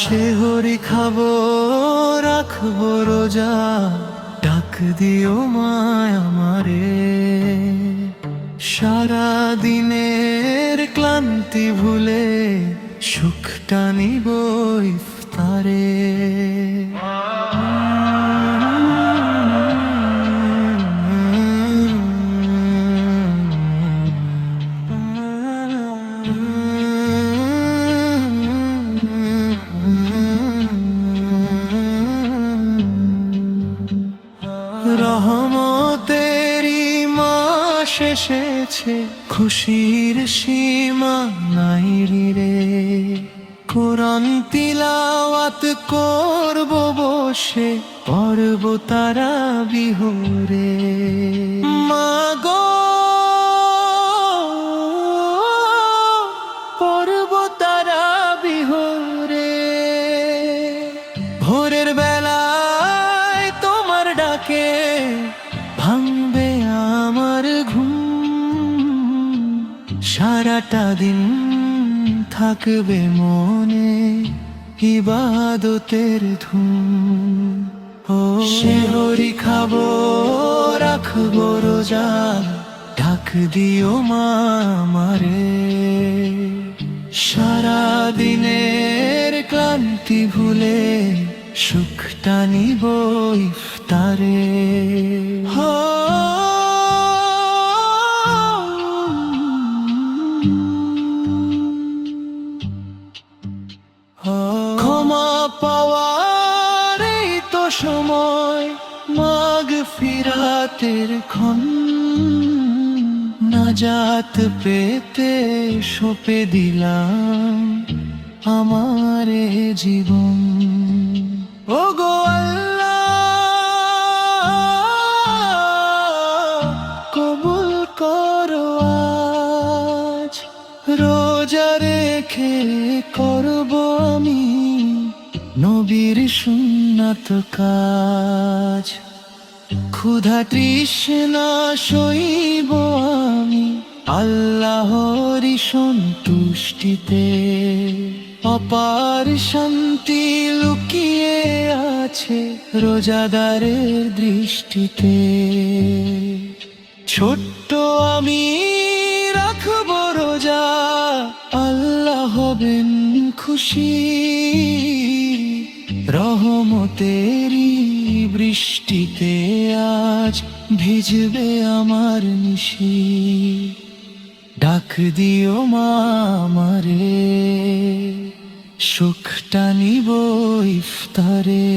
সেহরি খাবো, রাখবো রোজা, ডাক দিও মায় আমারে। সারা দিনের ক্লান্তি ভুলে সুখটা নিব ইফতারে। রহমতেরি মাস এসেছে, খুশির সীমা নাই রে। কোরআন তিলাওয়াত করব বসে, পড়ব তারাবিহ রে। মাগো পড়ব তারাবিহ রে। ভোরের বেলায় তোমার ডাকে ভাঙবে আমার ঘুম। সারাটা দিন থাকবে মনে ইবাদতের ধুম। ও সেহরি খাবো, রাখবো রোজা, ডাক দিও মা আমারে। সারা দিনের ক্লান্তি ভুলে সুখটা নিব ইফতারে। ক্ষমা পাওয়ার এই তো সময়, মাগফিরাতের ক্ষণ। নাজাত পেতে সঁপে দিলাম আমার এ জীবন। ওগো আল্লাহ, কবুল করো আজ। রোজা রেখে করব আমি নবীর সুন্নাত কাজ। ক্ষুধা তৃষ্ণা সইব আমি আল্লাহরি সন্তুষ্টিতে। অপার শান্তি লুকিয়ে আছে রোজাদারের দৃষ্টিতে। ছোট্ট আমি রাখবো রোজা, আল্লাহ হবেন খুশি। রহমতেরি বৃষ্টিতে আজ ভিজবে আমার নিশি। ডাক দিও মা আমারে, সুখটা নিব ইফতারে।